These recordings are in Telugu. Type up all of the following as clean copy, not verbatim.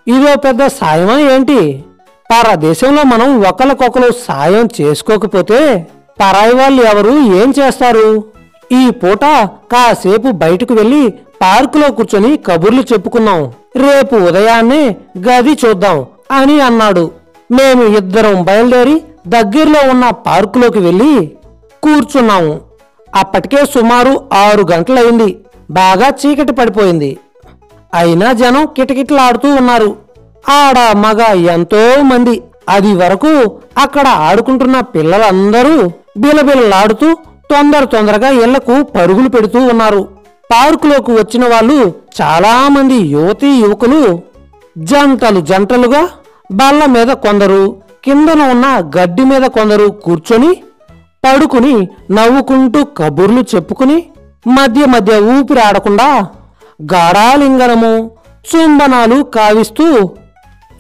ఇదో పెద్ద సాయమా ఏంటి? పరదేశంలో మనం ఒకరికొకరు సాయం చేసుకోకపోతే పరాయి వాళ్ళు ఎవరు ఏం చేస్తారు? ఈ పూట కాసేపు బయటకు వెళ్లి పార్కులో కూర్చొని కబుర్లు చెప్పుకున్నాం. రేపు ఉదయాన్నే గది చూద్దాం అని అన్నాడు. మేము ఇద్దరం బయలుదేరి దగ్గరలో ఉన్న పార్కులోకి వెళ్లి కూర్చున్నాము. అప్పటికే సుమారు 6 గంటలైంది. బాగా చీకటి పడిపోయింది. అయినా జనం కిటకిటలాడుతూ ఉన్నారు. ఆడ మగ ఎంతో మంది. అది వరకు అక్కడ ఆడుకుంటున్న పిల్లలందరూ బిలబిలలాడుతూ తొందరగా ఇళ్లకు పరుగులు పెడుతూ ఉన్నారు. పార్కులోకి వచ్చిన వాళ్ళు చాలా మంది యువతీ యువకులు జంటలుగా బల్ల మీద కొందరు, కిందన ఉన్న గడ్డి మీద కొందరు కూర్చొని పడుకుని నవ్వుకుంటూ కబుర్లు చెప్పుకుని మధ్య ఊపిరి ఆడకుండా గాఢాలింగనము చుంబనాలు కావిస్తూ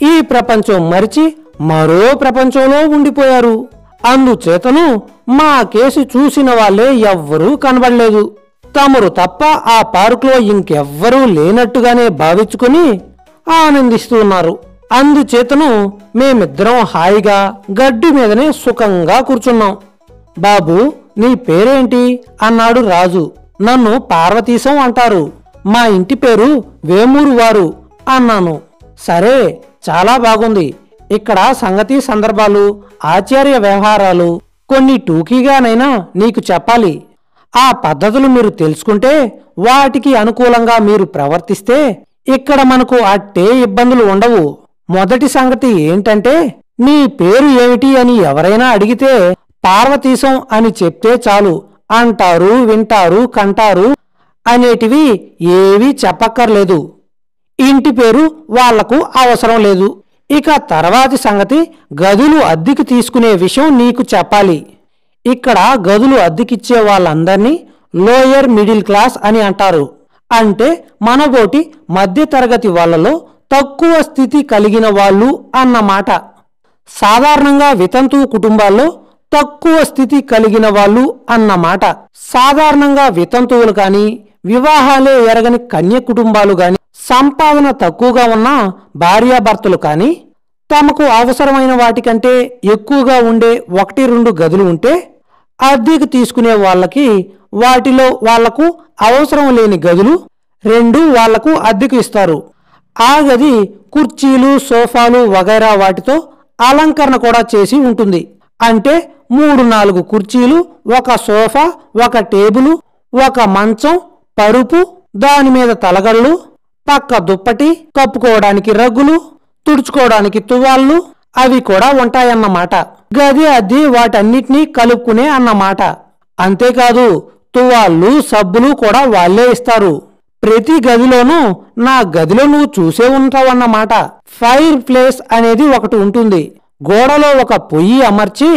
ఈ ప్రపంచం మరిచి మరో ప్రపంచంలో ఉండిపోయారు. అందుచేతను మా కేసు చూసిన వాళ్ళే ఎవ్వరూ కనబడలేదు. తమరు తప్ప ఆ పార్కులో ఇంకెవ్వరూ లేనట్టుగానే భావించుకుని ఆనందిస్తూ ఉన్నారు. అందుచేతను మేమిద్దరం హాయిగా గడ్డి మీదనే సుఖంగా కూర్చున్నాం. బాబు, నీ పేరేంటి అన్నాడు రాజు. నన్ను పార్వతీశం అంటారు. మా ఇంటి పేరు వేమూరు వారు అన్నాను. సరే, చాలా బాగుంది. ఇక్కడ సంగతి సందర్భాలు, ఆచార్య వ్యవహారాలు కొన్ని టూకీగానైనా నీకు చెప్పాలి. ఆ పద్ధతులు మీరు తెలుసుకుంటే, వాటికి అనుకూలంగా మీరు ప్రవర్తిస్తే ఇక్కడ మనకు అట్టే ఇబ్బందులు ఉండవు. మొదటి సంగతి ఏంటంటే, నీ పేరు ఏమిటి అని ఎవరైనా అడిగితే పార్వతీశం అని చెప్తే చాలు. అంటారు, వింటారు, కంటారు అనేటివి ఏవీ చెప్పక్కర్లేదు. ఇంటి పేరు వాళ్లకు అవసరం లేదు. ఇక తర్వాతి సంగతి, గదులు అద్దెకి తీసుకునే విషయం నీకు చెప్పాలి. ఇక్కడ గదులు అద్దెకిచ్చే వాళ్ళందర్నీ లోయర్ మిడిల్ క్లాస్ అని అంటారు. అంటే మనబోటి మధ్యతరగతి వాళ్ళలో తక్కువ స్థితి కలిగిన వాళ్ళు అన్నమాట. సాధారణంగా వితంతు కుటుంబాల్లో తక్కువ స్థితి కలిగిన వాళ్ళు అన్నమాట. సాధారణంగా వితంతువులు కాని, వివాహాలే ఎరగని కన్య కుటుంబాలు గాని, సంపాదన తక్కువగా ఉన్న భార్యాభర్తలు కాని, తమకు అవసరమైన వాటికంటే ఎక్కువగా ఉండే 1-2 గదులు ఉంటే అద్దెకు తీసుకునే వాళ్ళకి వాటిలో వాళ్లకు అవసరం లేని గదులు 2 వాళ్లకు అద్దెకు ఇస్తారు. ఆ గది కుర్చీలు, సోఫాలు వగైరా వాటితో అలంకరణ కూడా చేసి ఉంటుంది. అంటే 3-4 కుర్చీలు, 1 సోఫా, 1 టేబుల్, 1 మంచం, పరుపు, దానిమీద తలగళ్ళు, పక్క దుప్పటి, కప్పుకోవడానికి రగ్గులు, తుడుచుకోవడానికి తువ్వాళ్ళు అవి కూడా ఉంటాయన్నమాట. గది అద్దె వాటన్నిటినీ కలుపుకునే అన్నమాట. అంతేకాదు, తువ్వాళ్ళు, సబ్బులు కూడా వాళ్లే ఇస్తారు. ప్రతి గదిలోనూ నా గదిలో నువ్వు చూసే ఉంటావన్నమాట. ఫైర్ ప్లేస్ అనేది ఒకటి ఉంటుంది. గోడలో ఒక పొయ్యి అమర్చి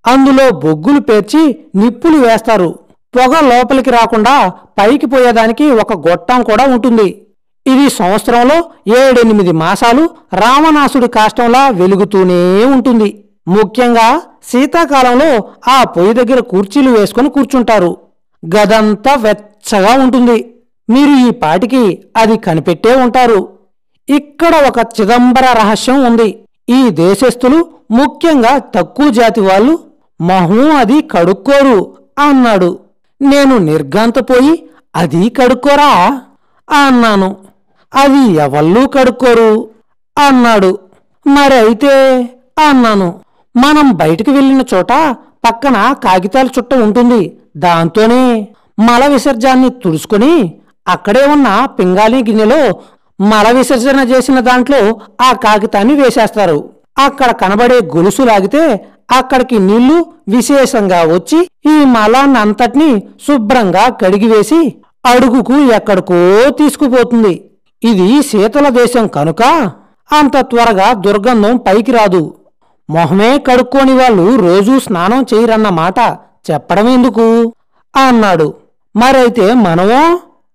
అందులో బొగ్గులు పేర్చి నిప్పులు వేస్తారు. పొగ లోపలికి రాకుండా పైకి పోయేదానికి ఒక గొట్టం కూడా ఉంటుంది. ఇది సంవత్సరంలో 7-8 మాసాలు రామనాసుడి కాష్టంలా వెలుగుతూనే ఉంటుంది. ముఖ్యంగా శీతాకాలంలో ఆ పొయ్యి దగ్గర కుర్చీలు వేసుకుని కూర్చుంటారు. గదంతా వెచ్చగా ఉంటుంది. మీరు ఈ పాటికి అది కనిపెట్టే ఉంటారు. ఇక్కడ ఒక చిదంబర రహస్యం ఉంది. ఈ దేశస్థులు, ముఖ్యంగా తక్కువ జాతి వాళ్ళు మొహం అది కడుక్కోరు అన్నాడు. నేను నిర్ఘాంతపోయి, అది కడుక్కోరా అన్నాను. అది ఎవళ్ళూ కడుక్కోరు అన్నాడు. మరైతే అన్నాను. మనం బయటికి వెళ్ళిన చోట పక్కన కాగితాల చుట్ట ఉంటుంది. దాంతోనే మల విసర్జాన్ని తుడుచుకొని అక్కడే ఉన్న పింగాళీ గిన్నెలో మల విసర్జన చేసిన దాంట్లో ఆ కాగితాన్ని వేసేస్తారు. అక్కడ కనబడే గొలుసు లాగితే అక్కడికి నీళ్లు విశేషంగా వచ్చి ఈ మలాన్నంతటినీ శుభ్రంగా కడిగివేసి అడుగుకు ఎక్కడికో తీసుకుపోతుంది. ఇది శీతల దేశం కనుక అంత త్వరగా దుర్గంధం పైకి రాదు. మొహమే కడుక్కోని వాళ్ళు రోజూ స్నానం చేయరన్నమాట చెప్పడమేందుకు అన్నాడు. మరైతే మనమో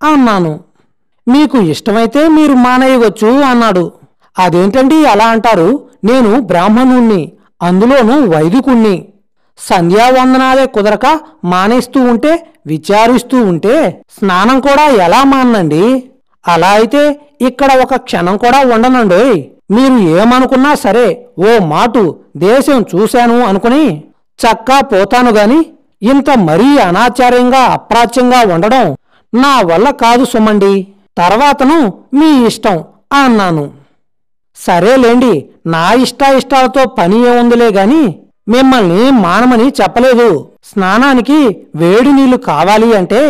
అన్నాను. మీకు ఇష్టమైతే మీరు మానేయవచ్చు అన్నాడు. అదేంటండి అలా అంటారు? నేను బ్రాహ్మణుణ్ణి, అందులోనూ వైదికుణ్ణి. సంధ్యావందనాలే కుదరక మానేస్తూ ఉంటే, విచారిస్తూ ఉంటే స్నానం కూడా ఎలా మానండి? అలా అయితే ఇక్కడ ఒక క్షణం కూడా ఉండనండోయ్. మీరు ఏమనుకున్నా సరే ఓ మాటు దేశం చూశాను అనుకుని చక్కా పోతాను గాని ఇంత మరీ అనాచార్యంగా అప్రాచ్యంగా ఉండడం నా వల్ల కాదు సుమండి. తర్వాతను మీ ఇష్టం అన్నాను. సరేలేండి, నా ఇష్టాలతో పని ఏముందిలే గాని మిమ్మల్ని మానమని చెప్పలేదు. స్నానానికి వేడి నీళ్లు కావాలి అంటే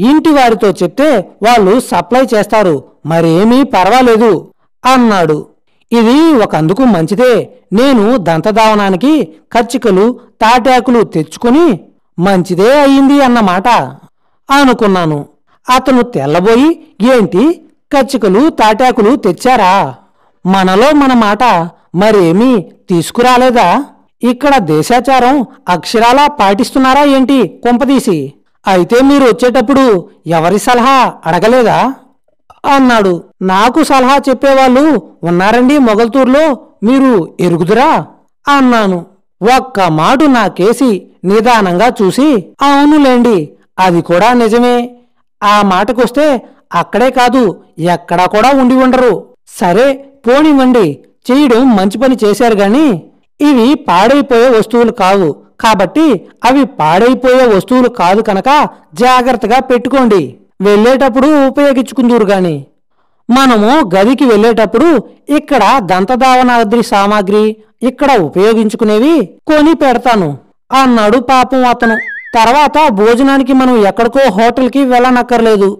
ఇంటి వారితో చెప్తే వాళ్ళు సప్లై చేస్తారు, మరేమీ పర్వాలేదు అన్నాడు. ఇది ఒకందుకు మంచిదే. నేను దంతధావనానికి కచ్చికలు తాటాకులు తెచ్చుకుని మంచిదే అయింది అన్నమాట అనుకున్నాను. అతను తెల్లబోయి, ఏంటి కచ్చికలు తాటాకులు తెచ్చారా? మనలో మన మాట మరేమీ తీసుకురాలేదా? ఇక్కడ దేశాచారం అక్షరాలా పాటిస్తున్నారా ఏంటి కొంపదీసి? అయితే మీరు వచ్చేటప్పుడు ఎవరి సలహా అడగలేదా అన్నాడు. నాకు సలహా చెప్పేవాళ్ళు ఉన్నారండి మొగల్తూరులో, మీరు ఎరుగుదురా అన్నాను. ఒక్క మాటు నా కేసి నిదానంగా చూసి, అవునులేండి అది కూడా నిజమే, ఆ మాటకొస్తే అక్కడే కాదు ఎక్కడా కూడా ఉండి ఉండరు. సరే పోనివ్వండి, చేయడం మంచి పని చేశారు గాని ఇవి పాడైపోయే వస్తువులు కావు కాబట్టి అవి పాడైపోయే వస్తువులు కాదు కనుక జాగ్రత్తగా పెట్టుకోండి, వెళ్ళేటప్పుడు ఉపయోగించుకుందూరు గాని. మనము గదికి వెళ్ళేటప్పుడు ఇక్కడ దంతధావనాద్రి సామాగ్రి ఇక్కడ ఉపయోగించుకునేవి కొని పెడతాను అన్నాడు పాపం అతను. తర్వాత భోజనానికి మనం ఎక్కడికో హోటల్కి వెళ్ళనక్కర్లేదు.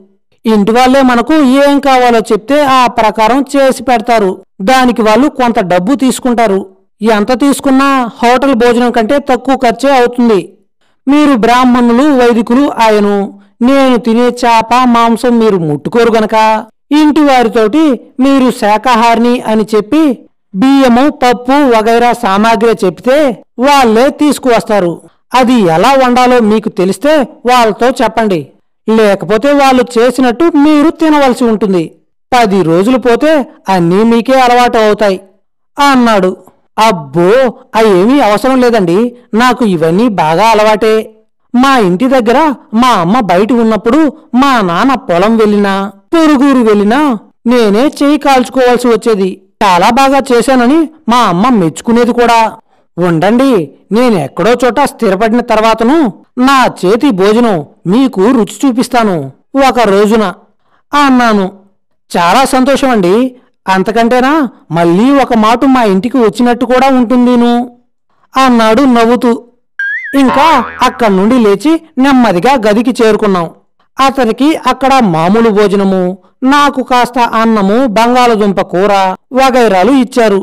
ఇంటి వాళ్ళే మనకు ఏం కావాలో చెప్తే ఆ ప్రకారం చేసి పెడతారు. దానికి వాళ్ళు కొంత డబ్బు తీసుకుంటారు. ఎంత తీసుకున్నా హోటల్ భోజనం కంటే తక్కువ ఖర్చే అవుతుంది. మీరు బ్రాహ్మణులు వైదికులు ఆయను, నేను తినే చేప మాంసం మీరు ముట్టుకోరు గనక ఇంటి వారితోటి మీరు శాకాహారిని అని చెప్పి బియ్యము పప్పు వగైరా సామాగ్రి చెప్తే వాళ్ళే తీసుకువస్తారు. అది ఎలా వండాలో మీకు తెలిస్తే వాళ్ళతో చెప్పండి, లేకపోతే వాళ్ళు చేసినట్టు మీరు తినవలసి ఉంటుంది. 10 రోజులు పోతే అన్నీ మీకే అలవాటు అవుతాయి అన్నాడు. అబ్బో, అవేమీ అవసరం లేదండి, నాకు ఇవన్నీ బాగా అలవాటే. మా ఇంటి దగ్గర మా అమ్మ బయట ఉన్నప్పుడు మా నాన్న పొలం వెళ్ళినా పొరుగురు వెళ్ళినా నేనే చేయి కాల్చుకోవాల్సి వచ్చేది. చాలా బాగా చేశానని మా అమ్మ మెచ్చుకునేది కూడా. ఉండండి, నేనెక్కడో చోట స్థిరపడిన తర్వాతను నా చేతి భోజనం మీకు రుచి చూపిస్తాను ఒక రోజున అన్నాను. చాలా సంతోషం అండి, అంతకంటేనా మళ్ళీ ఒక మాట మా ఇంటికి వచ్చినట్టు కూడా ఉంటుందిను అన్నాడు నవ్వుతూ. ఇంకా అక్కడి నుండి లేచి నెమ్మదిగా గదికి చేరుకున్నాం. అతనికి అక్కడ మామూలు భోజనము, నాకు కాస్త అన్నము బంగాళదుంప కూర వగైరాలు ఇచ్చారు.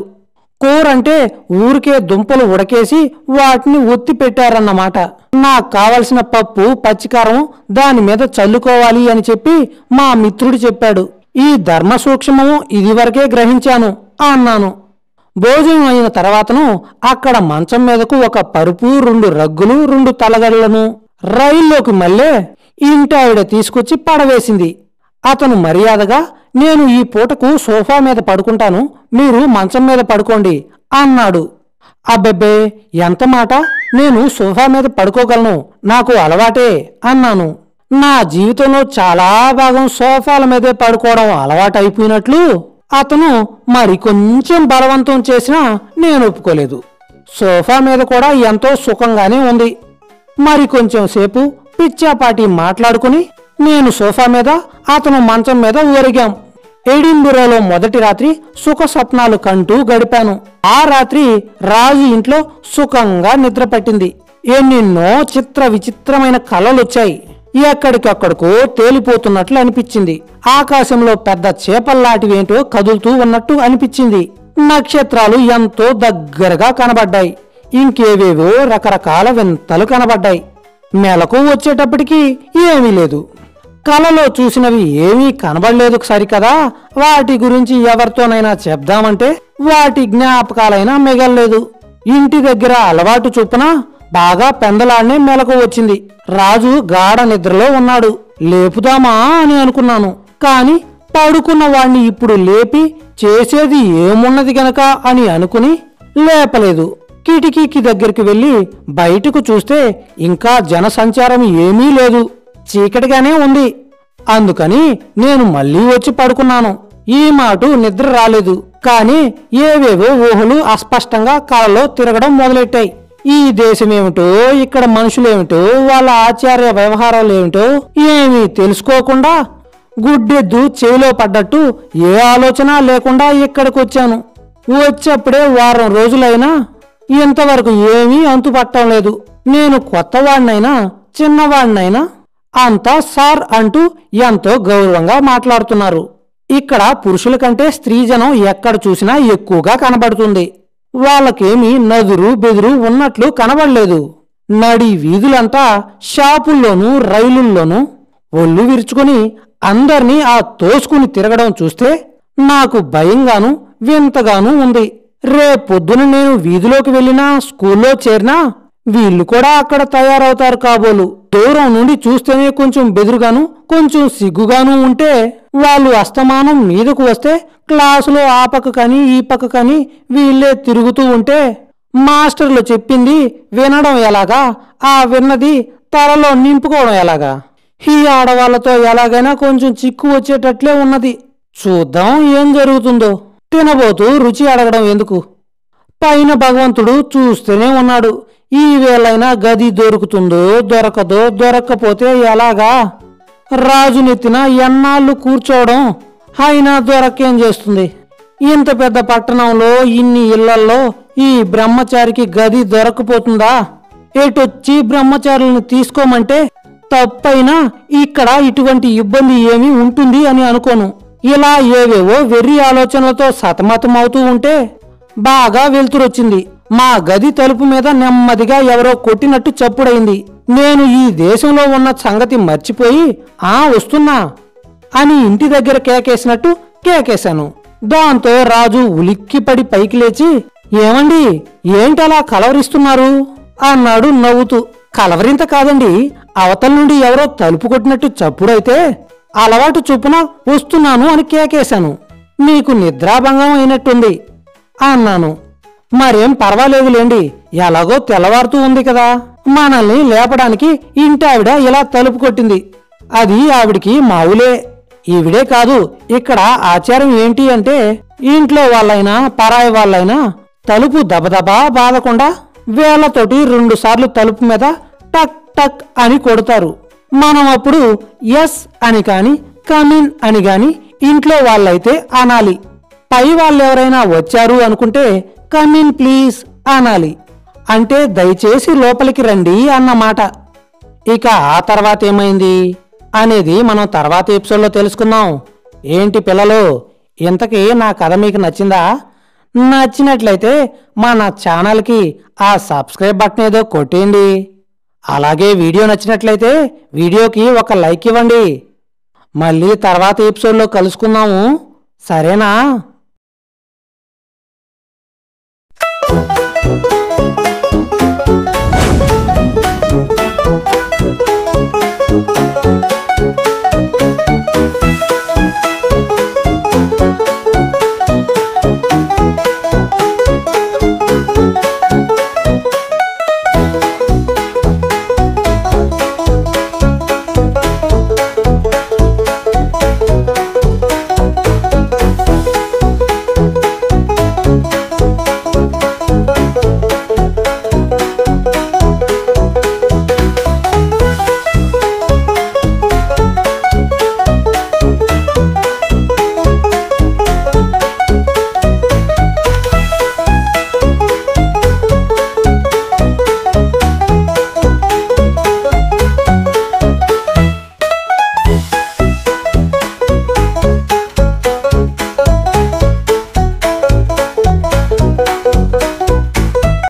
కూరంటే ఊరికే దుంపలు ఉడకేసి వాటిని ఒత్తి పెట్టారన్నమాట. నాకు కావలసిన పప్పు పచ్చికారం దాని మీద చల్లుకోవాలి అని చెప్పి మా మిత్రుడు చెప్పాడు. ఈ ధర్మ సూక్ష్మము ఇదివరకే గ్రహించాను అన్నాను. భోజనం అయిన తర్వాతను అక్కడ మంచం మీదకు ఒక పరుపు 2 రగ్గులు 2 తలగడలను రైల్లోకి మళ్ళీ ఇంటి ఆవిడ తీసుకొచ్చి పడవేసింది. అతను మర్యాదగా, నేను ఈ పూటకు సోఫా మీద పడుకుంటాను, మీరు మంచం మీద పడుకోండి అన్నాడు. అబ్బెబ్బే, ఎంత మాట, నేను సోఫా మీద పడుకోగలను, నాకు అలవాటే అన్నాను. నా జీవితంలో చాలా భాగం సోఫాల మీదే పడుకోవడం అలవాటైపోయినట్లు అతను మరి కొంచెం బలవంతం చేసినా నేను ఒప్పుకోలేదు. సోఫా మీద కూడా ఎంతో సుఖంగానే ఉంది. మరి కొంచెం సేపు పిచ్చాపాటి మాట్లాడుకుని నేను సోఫా మీద, అతను మంచం మీద ఊరిగాం. ఎడింబురోలో మొదటి రాత్రి సుఖ స్వప్నాలు కంటూ గడిపాను. ఆ రాత్రి రాజు ఇంట్లో సుఖంగా నిద్ర పట్టింది. ఎన్నెన్నో చిత్ర విచిత్రమైన కలలొచ్చాయి. ఎక్కడికక్కడికో తేలిపోతున్నట్లు అనిపించింది. ఆకాశంలో పెద్ద చేపల్లాంటివేంటో కదులుతూ ఉన్నట్టు అనిపించింది. నక్షత్రాలు ఎంతో దగ్గరగా కనబడ్డాయి. ఇంకేవేవో రకరకాల వింతలు కనబడ్డాయి. మెలకు వచ్చేటప్పటికి ఏమీ లేదు. కలలో చూసినవి ఏమీ కనబడలేదు సరికదా, వాటి గురించి ఎవరితోనైనా చెప్దామంటే వాటి జ్ఞాపకాలైనా మిగల్లేదు. ఇంటి దగ్గర అలవాటు చొప్పున బాగా పెందలాడనే మెలకు వచ్చింది. రాజు గాఢ నిద్రలో ఉన్నాడు. లేపుదామా అని అనుకున్నాను, కాని పడుకున్న వాణ్ణి ఇప్పుడు లేపి చేసేది ఏమున్నది గనక అని అనుకుని లేపలేదు. కిటికీకి దగ్గరికి వెళ్లి బయటకు చూస్తే ఇంకా జనసంచారం ఏమీ లేదు, చీకటిగానే ఉంది. అందుకని నేను మళ్ళీ వచ్చి పడుకున్నాను. ఈ మాట నిద్ర రాలేదు, కానీ ఏవేవో ఊహలు అస్పష్టంగా కలలో తిరగడం మొదలెట్టాయి. ఈ దేశమేమిటో, ఇక్కడ మనుషులేమిటో, వాళ్ళ ఆచార్య వ్యవహారాలు ఏమిటో ఏమీ తెలుసుకోకుండా గుడ్డెద్దు చెవిలో పడ్డట్టు ఏ ఆలోచన లేకుండా ఇక్కడికొచ్చాను. వచ్చేప్పుడే వారం రోజులైనా ఇంతవరకు ఏమీ అంతుపట్టం లేదు. నేను కొత్తవాడినైనా చిన్నవాడినైనా అంతా సార్ అంటూ ఎంతో గౌరవంగా మాట్లాడుతున్నారు. ఇక్కడ పురుషుల కంటే స్త్రీజనం ఎక్కడ చూసినా ఎక్కువగా కనబడుతుంది. వాళ్ళకేమీ నదురు బెదురు ఉన్నట్లు కనబడలేదు. నడి వీధులంతా షాపుల్లోనూ రైలుల్లోనూ ఒళ్ళు విరుచుకుని అందర్నీ ఆ తోసుకుని తిరగడం చూస్తే నాకు భయంగాను వింతగానూ ఉంది. రేపొద్దున నేను వీధిలోకి వెళ్ళినా స్కూల్లో చేరినా వీళ్ళు కూడా అక్కడ తయారవుతారు కాబోలు. దూరం నుండి చూస్తేనే కొంచెం బెదురుగాను కొంచెం సిగ్గుగాను ఉంటే వాళ్ళు అస్తమానం మీదకు వస్తే క్లాసులో ఆ పక్క కాని ఈ పక్క కాని వీళ్ళే తిరుగుతూ ఉంటే మాస్టర్లు చెప్పింది వినడం ఎలాగా, ఆ విన్నది తలలో నింపుకోవడం ఎలాగా? ఈ ఆడవాళ్లతో ఎలాగైనా కొంచెం చిక్కు వచ్చేటట్లే ఉన్నది. చూద్దాం ఏం జరుగుతుందో. తినబోతూ రుచి అడగడం ఎందుకు? పైన భగవంతుడు చూస్తూనే ఉన్నాడు. ఈ వేళైనా గది దొరుకుతుందో దొరకదో, దొరక్కపోతే ఎలాగా? రాజునెత్తిన ఎన్నాళ్ళు కూర్చోవడం, అయినా దొరకేం చేస్తుంది? ఇంత పెద్ద పట్టణంలో ఇన్ని ఇళ్లల్లో ఈ బ్రహ్మచారికి గది దొరకపోతుందా? ఎటొచ్చి బ్రహ్మచారులను తీసుకోమంటే తప్పైనా ఇక్కడ ఇటువంటి ఇబ్బంది ఏమీ ఉంటుంది అని అనుకోను. ఇలా ఏవేవో వెర్రి ఆలోచనలతో సతమతమవుతూ ఉంటే బాగా వెలుతురొచ్చింది. మా గది తలుపు మీద నెమ్మదిగా ఎవరో కొట్టినట్టు చప్పుడైంది. నేను ఈ దేశంలో ఉన్న సంగతి మర్చిపోయి వస్తున్నా అని ఇంటి దగ్గర కేకేసినట్టు కేకేశాను. దాంతో రాజు ఉలిక్కిపడి పైకి లేచి, ఏమండి, ఏంటలా కలవరిస్తున్నారు అన్నాడు నవ్వుతూ. కలవరింత కాదండి, అవతల నుండి ఎవరో తలుపు కొట్టినట్టు చప్పుడైతే అలవాటు చొప్పున వస్తున్నాను అని కేకేశాను. మీకు నిద్రాభంగం అయినట్టుంది అన్నాను. మరేం పర్వాలేదులేండి, ఎలాగో తెల్లవారుతూ ఉంది కదా. మనల్ని లేపడానికి ఇంటావిడ ఇలా తలుపు కొట్టింది. అది ఆవిడికి మావులే. ఈవిడే కాదు, ఇక్కడ ఆచారం ఏంటి అంటే ఇంట్లో వాళ్ళైనా పరాయి వాళ్ళైనా తలుపు దబదబా బాదకుండా వేళ్లతోటి 2 సార్లు తలుపు మీద టక్ టక్ అని కొడతారు. మనం అప్పుడు ఎస్ అని కాని కమిన్ అని గాని ఇంట్లో వాళ్ళైతే అనాలి. పై వాళ్ళెవరైనా వచ్చారు అనుకుంటే కమిన్ ప్లీజ్ అనాలి. అంటే దయచేసి లోపలికి రండి అన్నమాట. ఇక ఆ తర్వాత ఏమైంది అనేది మనం తర్వాత ఎపిసోడ్లో తెలుసుకుందాం. ఏంటి పిల్లలు, ఇంతకీ నా కథ మీకు నచ్చిందా? నచ్చినట్లయితే మన ఛానల్కి ఆ సబ్స్క్రైబ్ బటన్ ఏదో కొట్టేయండి. అలాగే వీడియో నచ్చినట్లయితే వీడియోకి ఒక లైక్ ఇవ్వండి. మళ్ళీ తర్వాత ఎపిసోడ్లో కలుసుకుందాము, సరేనా?